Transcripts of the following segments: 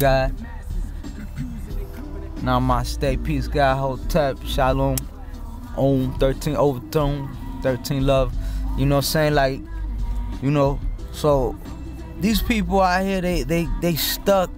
God. Namaste, peace, God, Hotep, Shalom, Om, 13 Overtone, 13 Love. You know what I'm saying? Like, you know, so these people out here, they stuck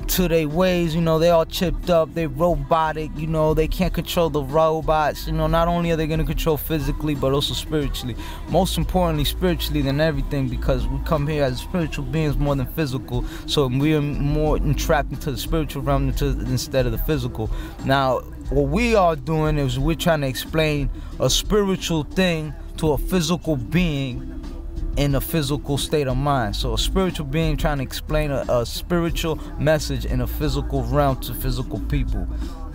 to their ways, you know, they all chipped up, they robotic, you know, they can't control the robots, you know, not only are they going to control physically, but also spiritually. Most importantly, spiritually than everything, because we come here as spiritual beings more than physical, so we are more entrapped into the spiritual realm instead of the physical. Now, what we are doing is we're trying to explain a spiritual thing to a physical being in a physical state of mind. So a spiritual being trying to explain a spiritual message in a physical realm to physical people,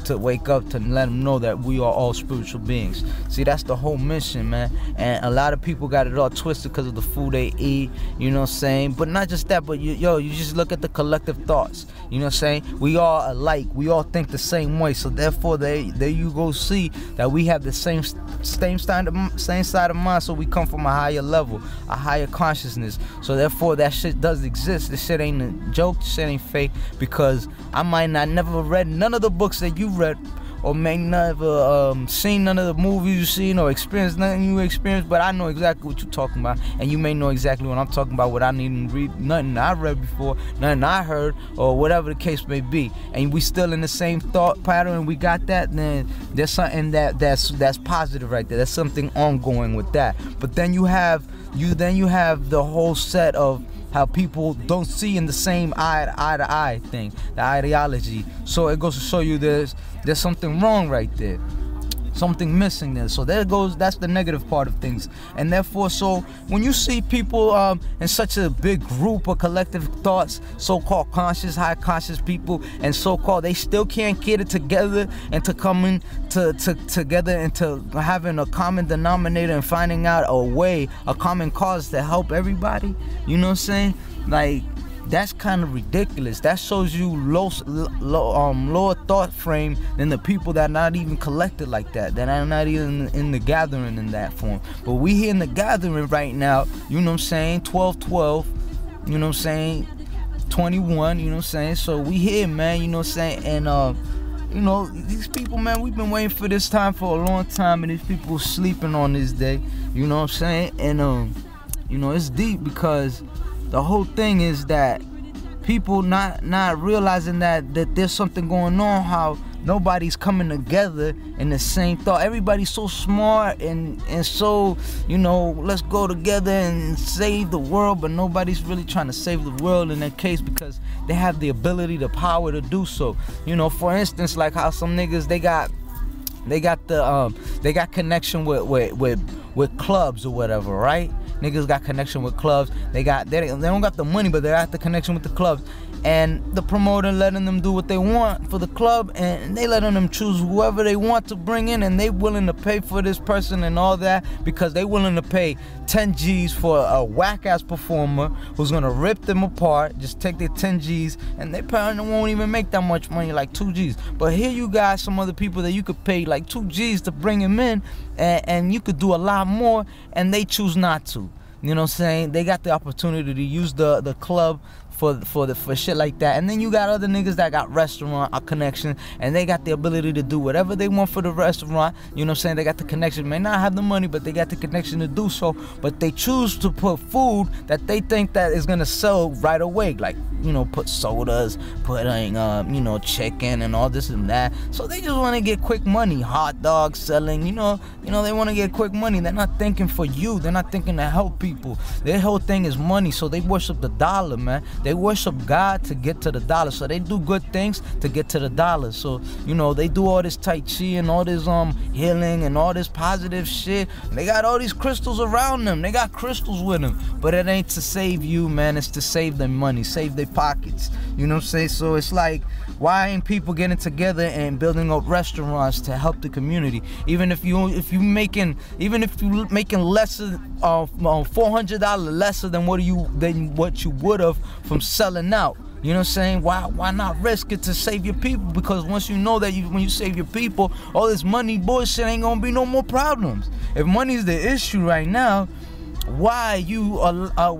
to wake up, to let them know that we are all spiritual beings. See, that's the whole mission, man. And a lot of people got it all twisted because of the food they eat, you know what I'm saying? But not just that, but you just look at the collective thoughts, you know what I'm saying? We all alike, we all think the same way, so therefore there you go see that we have the same side of mind, so we come from a higher level, a higher consciousness. So therefore that shit does exist. This shit ain't a joke, this shit ain't fake, because I might not never read none of the books that you read, or may never seen none of the movies you seen, or experienced nothing you experienced, but I know exactly what you're talking about, and you may know exactly what I'm talking about, what I need to read, nothing I read before, nothing I heard, or whatever the case may be, and we still in the same thought pattern, and we got that, then there's something that's positive right there. There's something ongoing with that. But then you have the whole set of how people don't see in the same eye to eye thing, the ideology. So it goes to show you there's something wrong right there, something missing there. So there goes, that's the negative part of things. And therefore, so when you see people in such a big group of collective thoughts, so-called conscious, high conscious people, and so-called they still can't get it together and to come in together and to having a common denominator and finding out a way, a common cause to help everybody, you know what I'm saying? Like, that's kind of ridiculous. That shows you lower thought frame than the people that are not even collected like that, that are not even in the gathering in that form. But we here in the gathering right now, you know what I'm saying, 12-12, you know what I'm saying, 21, you know what I'm saying, so we here, man, you know what I'm saying, and you know, these people, man, we've been waiting for this time for a long time, and these people sleeping on this day, you know what I'm saying, and you know, it's deep, because the whole thing is that people not realizing that there's something going on, how nobody's coming together in the same thought. Everybody's so smart and so, you know, let's go together and save the world, but nobody's really trying to save the world in that case, because they have the ability, the power to do so. You know, for instance, like how some niggas, they got connection with clubs or whatever, right? Niggas got connection with clubs. They don't got the money, but they got the connection with the clubs. And the promoter letting them do what they want for the club, and they letting them choose whoever they want to bring in, and they willing to pay for this person and all that, because they willing to pay 10 G's for a whack-ass performer who's gonna rip them apart, just take their 10 G's, and they probably won't even make that much money, like 2 G's. But here you got some other people that you could pay like 2 G's to bring him in, and you could do a lot more, and they choose not to. You know what I'm saying? They got the opportunity to use the club for shit like that. And then you got other niggas that got restaurant connection, and they got the ability to do whatever they want for the restaurant. You know what I'm saying? They got the connection, may not have the money, but they got the connection to do so. But they choose to put food that they think that is gonna sell right away, like, you know, put sodas, putting you know, chicken and all this and that. So they just want to get quick money. Hot dogs selling, you know, they want to get quick money. They're not thinking for you. They're not thinking to help people. Their whole thing is money. So they worship the dollar, man. They worship God to get to the dollar. So they do good things to get to the dollar. So, you know, they do all this Tai Chi and all this healing and all this positive shit. And they got all these crystals around them. They got crystals with them. But it ain't to save you, man. It's to save their money, save their pockets. You know what I'm saying? So it's like, why ain't people getting together and building up restaurants to help the community? Even if you making lesser $400 lesser than what you would have from selling out. You know what I'm saying? Why not risk it to save your people? Because once you know that when you save your people, all this money bullshit ain't gonna be no more problems. If money is the issue right now, why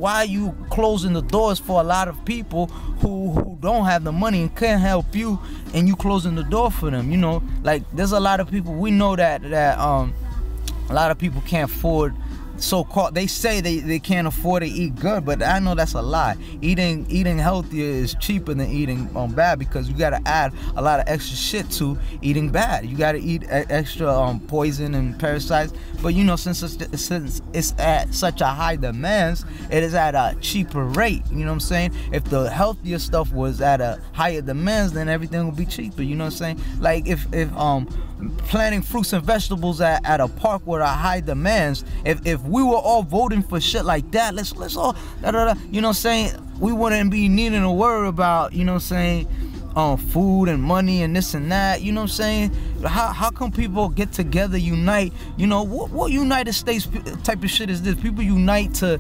are you closing the doors for a lot of people who don't have the money and can't help you, and you closing the door for them? You know, like there's a lot of people, we know that a lot of people can't afford, so-called, they say they can't afford to eat good, but I know that's a lie. Eating healthier is cheaper than eating bad, because you gotta add a lot of extra shit to eating bad. You gotta eat extra poison and parasites. But you know, since it's at such a high demands, it is at a cheaper rate. You know what I'm saying? If the healthier stuff was at a higher demands, then everything would be cheaper. You know what I'm saying? Like if planting fruits and vegetables at a park with a high demands, if we were all voting for shit like that, let's all you know what I'm saying, we wouldn't be needing to worry about, you know what I'm saying, food and money and this and that. You know what I'm saying? How come people get together, unite? You know, what United States type of shit is this? People unite to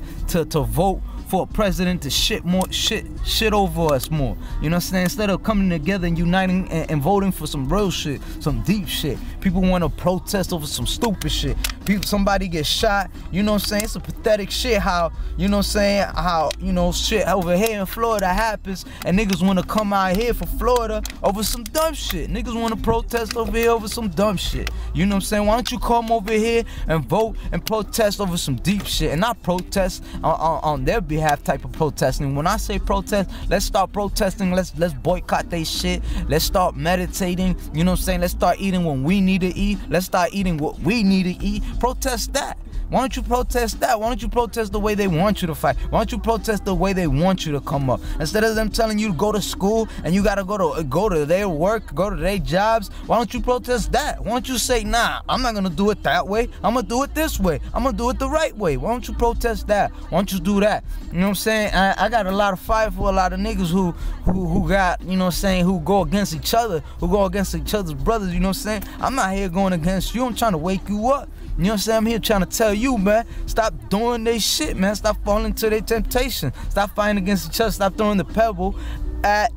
vote for a president to shit over us more. You know what I'm saying? Instead of coming together and uniting and voting for some real shit, some deep shit. People want to protest over some stupid shit. Somebody gets shot. You know what I'm saying? It's a pathetic shit how, you know what I'm saying, how, you know, shit over here in Florida happens, and niggas want to come out here for Florida over some dumb shit. Niggas want to protest over here over some dumb shit. You know what I'm saying? Why don't you come over here and vote and protest over some deep shit, and not protest on their behalf type of protesting. When I say protest, let's start protesting. Let's boycott they shit. Let's start meditating. You know what I'm saying? Let's start eating when we need to eat. Let's start eating what we need to eat. Protest that. Why don't you protest that? Why don't you protest the way they want you to fight? Why don't you protest the way they want you to come up? Instead of them telling you to go to school and you gotta go to their work, go to their jobs, why don't you protest that? Why don't you say, nah, I'm not gonna do it that way. I'm gonna do it this way. I'm gonna do it the right way. Why don't you protest that? Why don't you do that? You know what I'm saying? I got a lot of fire for a lot of niggas who got, you know what I'm saying, who go against each other, who go against each other's brothers. You know what I'm saying? I'm not here going against you. I'm trying to wake you up. You know what I'm saying? I'm here trying to tell you, man, stop doing they shit, man. Stop falling to their temptation. Stop fighting against each other. Stop throwing the pebble at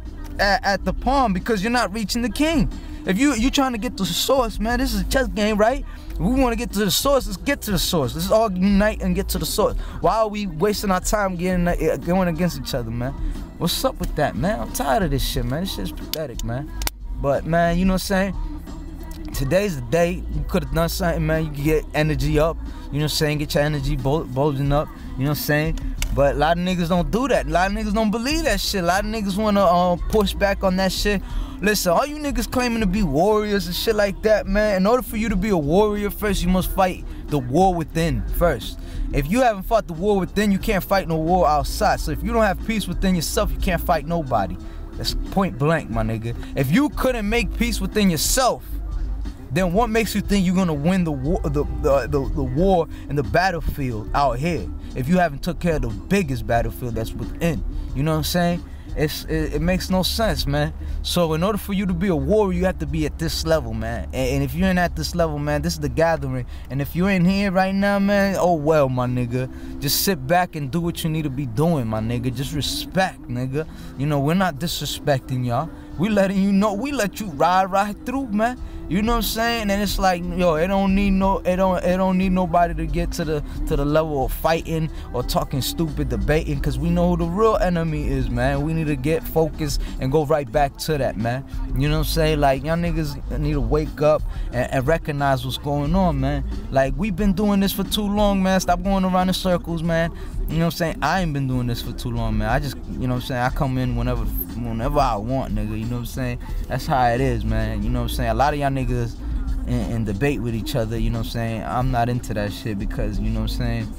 the palm, because you're not reaching the king. If you trying to get to the source, man, this is a chess game, right? We want to get to the source. Let's get to the source. Let's all unite and get to the source. Why are we wasting our time going against each other, man? What's up with that, man? I'm tired of this shit, man. This shit's pathetic, man. But, man, you know what I'm saying? Today's the day. You could have done something, man. You could get energy up. You know what I'm saying? Get your energy bulging up. You know what I'm saying? But a lot of niggas don't do that. A lot of niggas don't believe that shit. A lot of niggas want to push back on that shit. Listen, all you niggas claiming to be warriors and shit like that, man, in order for you to be a warrior, first you must fight the war within first. If you haven't fought the war within, you can't fight no war outside. So if you don't have peace within yourself, you can't fight nobody. That's point blank, my nigga. If you couldn't make peace within yourself, then what makes you think you're gonna win the war, the war and the battlefield out here, if you haven't took care of the biggest battlefield that's within? You know what I'm saying? It makes no sense, man. So in order for you to be a warrior, you have to be at this level, man. And if you ain't at this level, man, this is the gathering. And if you ain't here right now, man, oh well, my nigga. Just sit back and do what you need to be doing, my nigga. Just respect, nigga. You know, we're not disrespecting y'all. We letting you know, we let you ride through, man. You know what I'm saying? And it's like, yo, it don't need nobody to get to the level of fighting or talking stupid, debating, because we know who the real enemy is, man. We need to get focused and go right back to that, man. You know what I'm saying? Like, y'all niggas need to wake up and recognize what's going on, man. Like, we've been doing this for too long, man. Stop going around in circles, man. You know what I'm saying? I ain't been doing this for too long, man. I just, you know what I'm saying, I come in whenever I want, nigga. You know what I'm saying? That's how it is, man. You know what I'm saying? A lot of y'all niggas in debate with each other, you know what I'm saying? I'm not into that shit, because, you know what I'm saying,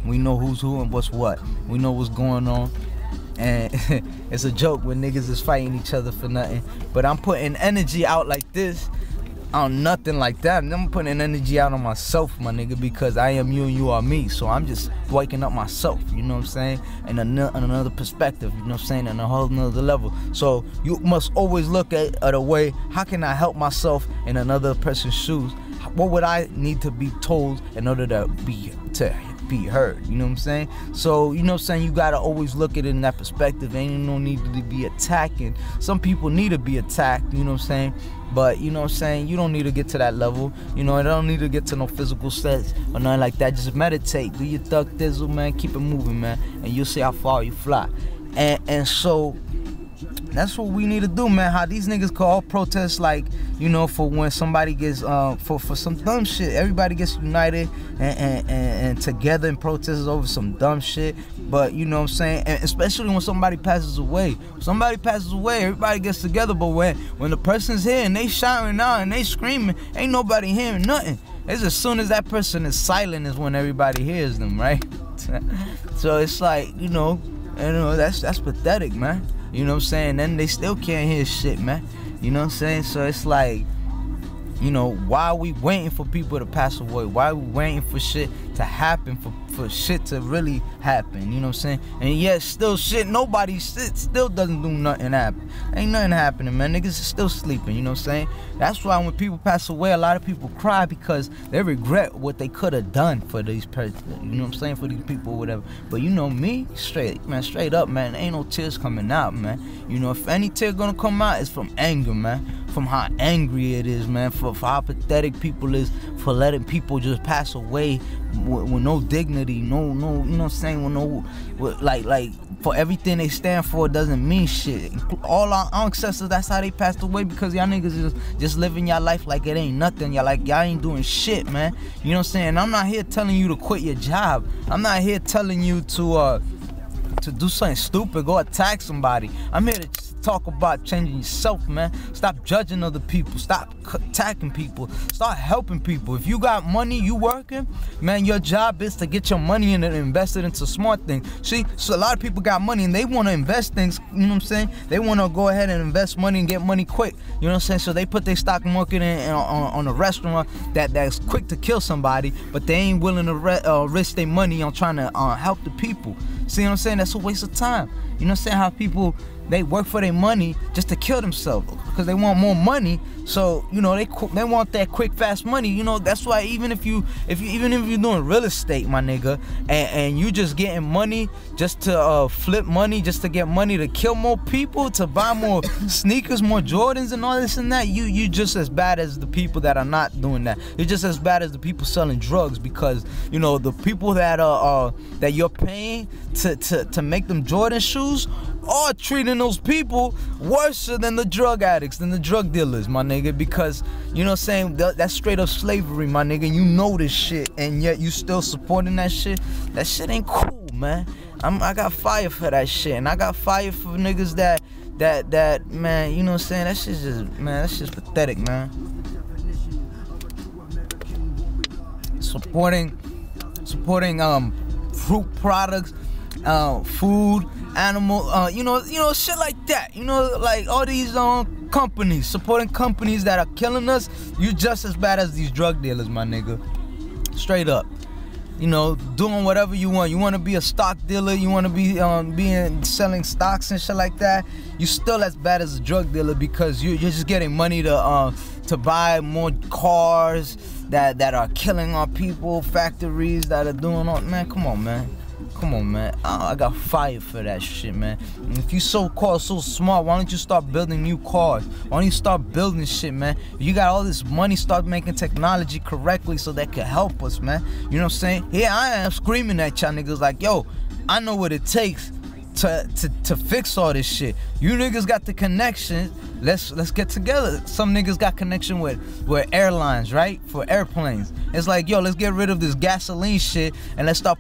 we know who's who and what's what. We know what's going on. And it's a joke when niggas is fighting each other for nothing. But I'm putting energy out like this on nothing like that. And I'm putting energy out on myself, my nigga, because I am you and you are me. So I'm just waking up myself, you know what I'm saying? And another perspective, you know what I'm saying? And a whole nother level. So you must always look at a way, how can I help myself in another person's shoes? What would I need to be told in order to be heard, you know what I'm saying? So, you know what I'm saying, you gotta always look at it in that perspective. Ain't no need to be attacking. Some people need to be attacked, you know what I'm saying? But, you know what I'm saying, you don't need to get to that level. You know, I don't need to get to no physical sets or nothing like that. Just meditate, do your thug thizzle, man, keep it moving, man, and you'll see how far you fly. And so that's what we need to do, man. How these niggas call protests, like, you know, for when somebody gets for some dumb shit. Everybody gets united and together and protests over some dumb shit. But you know what I'm saying, and especially when somebody passes away. Somebody passes away, everybody gets together. But when the person's here and they shouting out and they screaming, ain't nobody hearing nothing. It's as soon as that person is silent is when everybody hears them, right? So it's like, you know, that's pathetic, man. You know what I'm saying? Then they still can't hear shit, man. You know what I'm saying? So it's like, you know, why are we waiting for people to pass away? Why are we waiting for shit to happen, for shit to really happen? You know what I'm saying? And yet still still doesn't do nothing happen. Ain't nothing happening, man. Niggas is still sleeping, you know what I'm saying? That's why when people pass away, a lot of people cry because they regret what they could have done for these persons. You know what I'm saying? For these people or whatever. But you know me, straight up, man, ain't no tears coming out, man. You know, if any tear gonna come out, it's from anger, man. From how angry it is, man, for how pathetic people is for letting people just pass away with no dignity, no, you know what I'm saying, like for everything they stand for doesn't mean shit. All our ancestors, that's how they passed away, because y'all niggas is just living y'all life like it ain't nothing. Y'all ain't doing shit, man. You know what I'm saying? I'm not here telling you to quit your job. I'm not here telling you to do something stupid, go attack somebody. I'm here to talk about changing yourself, man. Stop judging other people. Stop attacking people. Start helping people. If you got money, you working, man, your job is to get your money and invest it into smart things. See, so a lot of people got money and they want to invest things, you know what I'm saying? They want to go ahead and invest money and get money quick, you know what I'm saying? So they put their stock market on a restaurant that's quick to kill somebody, but they ain't willing to risk their money on trying to help the people. See what I'm saying? That's a waste of time. You know what I'm saying? How people, they work for their money just to kill themselves because they want more money. So, you know, they want that quick, fast money. You know, that's why even if you're doing real estate, my nigga, and you just getting money just to flip money, just to get money to kill more people, to buy more sneakers, more Jordans and all this and that, you just as bad as the people that are not doing that. You're just as bad as the people selling drugs, because, you know, the people that that you're paying to make them Jordan shoes are treating those people worse than the drug addicts, than the drug dealers, my nigga, because, you know what I'm saying, that's straight up slavery, my nigga. You know this shit, and yet you still supporting that shit. That shit ain't cool, man. I got fire for that shit, and I got fire for niggas that man, you know what I'm saying, that shit's just, man, that shit's pathetic, man. Supporting fruit products, food, animal, you know, shit like that. You know, like all these companies, supporting companies that are killing us. You just as bad as these drug dealers, my nigga. Straight up. You know, doing whatever you want. You want to be a stock dealer, you want to be selling stocks and shit like that. You still as bad as a drug dealer, because you're just getting money to buy more cars that are killing our people, factories that are doing all, man, come on, man. Come on, man. I got fire for that shit, man. And if you so-called so smart, why don't you start building new cars? Why don't you start building shit, man? If you got all this money, start making technology correctly so that could help us, man. You know what I'm saying? Here I am screaming at y'all niggas like, yo, I know what it takes to fix all this shit. You niggas got the connection. Let's get together. Some niggas got connection with airlines, right? For airplanes. It's like, yo, let's get rid of this gasoline shit and let's start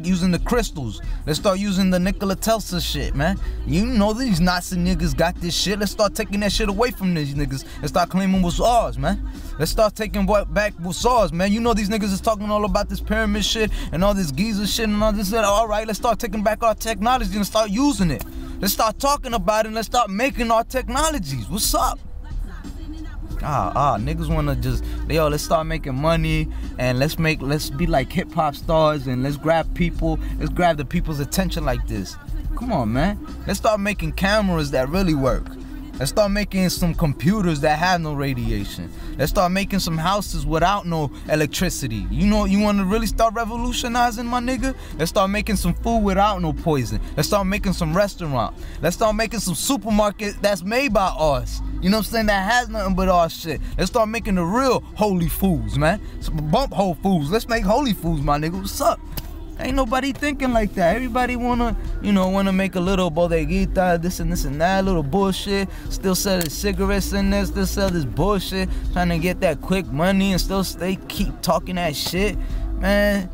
using the crystals. Let's start using the Nikola Tesla shit, man. You know these Nazi niggas got this shit. Let's start taking that shit away from these niggas and start claiming what's ours, man. Let's start taking back what's ours, man. You know these niggas is talking all about this pyramid shit and all this Giza shit and all this shit. All right, let's start taking back our technology and start using it. Let's start talking about it and let's start making our technologies. What's up? Niggas wanna just, yo, let's start making money and let's be like hip hop stars and let's grab the people's attention like this. Come on, man. Let's start making cameras that really work. Let's start making some computers that have no radiation. Let's start making some houses without no electricity. You know, you want to really start revolutionizing, my nigga? Let's start making some food without no poison. Let's start making some restaurant. Let's start making some supermarket that's made by us. You know what I'm saying? That has nothing but our shit. Let's start making the real holy foods, man. So bump Whole Foods. Let's make holy foods, my nigga. What's up? Ain't nobody thinking like that. Everybody wanna, you know, wanna make a little bodeguita, this and that, little bullshit. Still sell cigarettes in there, still sell this bullshit, trying to get that quick money and still keep talking that shit, man.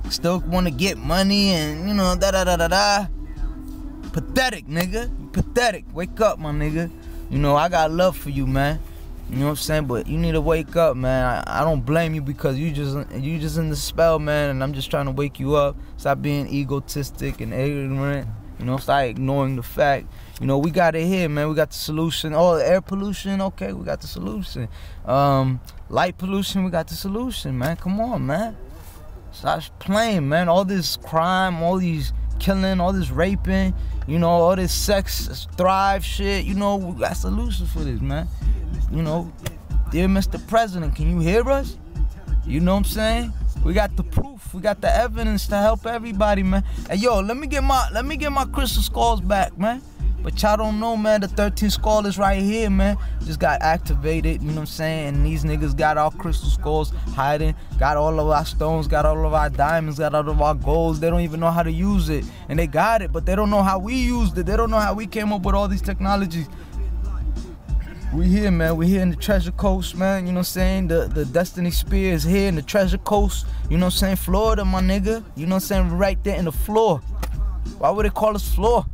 Still wanna get money and, you know, da-da-da-da-da. Pathetic, nigga. Pathetic. Wake up, my nigga. You know, I got love for you, man. You know what I'm saying? But you need to wake up, man. I don't blame you because you just in the spell, man, and I'm just trying to wake you up. Stop being egotistic and ignorant. You know, start ignoring the fact. You know, we got it here, man. We got the solution. Oh, air pollution, okay, we got the solution. Light pollution, we got the solution, man. Come on, man. Stop playing, man. All this crime, all these killing, all this raping, you know, all this sex thrive shit. You know, we got solutions for this, man. You know, dear Mr. President, can you hear us? You know what I'm saying? We got the proof, we got the evidence to help everybody, man. Hey, yo, let me get my crystal skulls back, man. But y'all don't know, man, the 13th skull is right here, man. Just got activated, you know what I'm saying? And these niggas got our crystal skulls hiding, got all of our stones, got all of our diamonds, got all of our golds. They don't even know how to use it. And they got it, but they don't know how we used it. They don't know how we came up with all these technologies. We here, man. We here in the Treasure Coast, man. You know what I'm saying? The Destiny Spear is here in the Treasure Coast. You know what I'm saying? Florida, my nigga. You know what I'm saying? Right there in the floor. Why would they call us floor?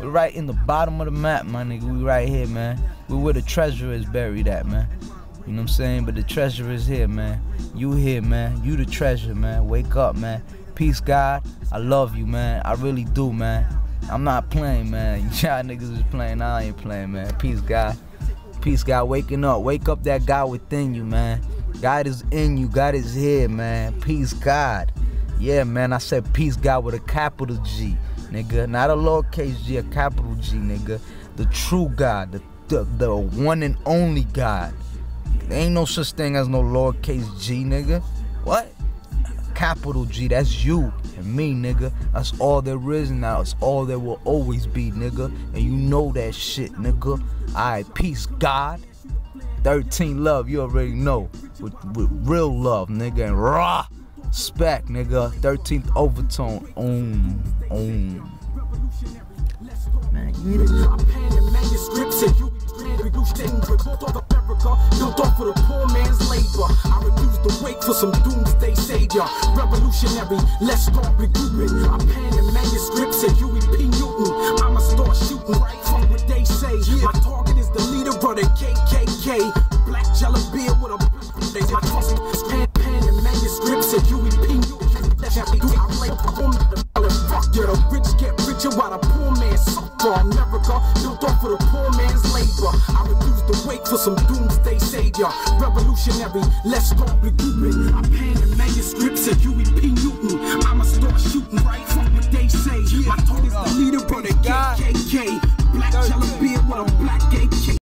We're right in the bottom of the map, my nigga. We right here, man. We're where the treasure is buried at, man. You know what I'm saying? But the treasure is here, man. You here, man. You the treasure, man. Wake up, man. Peace, God. I love you, man. I really do, man. I'm not playing, man. Y'all niggas is playing. I ain't playing, man. Peace, God. Peace, God. Waking up. Wake up that God within you, man. God is in you. God is here, man. Peace, God. Yeah, man. I said peace, God, with a capital G, nigga. Not a lowercase G, a capital G, nigga. The true God. The one and only God. There ain't no such thing as no lowercase G, nigga. What? Capital G, that's you and me, nigga. That's all there is now. It's all there will always be, nigga. And you know that shit, nigga. Alright, peace, God. 13 love, you already know. With real love, nigga. And raw spec, nigga. 13th overtone. Man, you built off of the poor man's labor. I refuse to wait for some doomsday savior. Revolutionary, let's start regrouping. I pen the manuscripts at Huey P. Newton. I'ma start shooting, fuck what they say. My target is the leader of the KKK. Black jelly beer with a they my pen the manuscripts at Huey P. Newton. I lay fuck you, the rich get richer while the poor man suffer. America built off of the poor man's labor. I refuse to wait for some doomsday savior. Revolutionary, let's start regrouping. I pen the manuscripts at Huey P. Newton. I'ma start shooting, fuck what they say. My target's the leader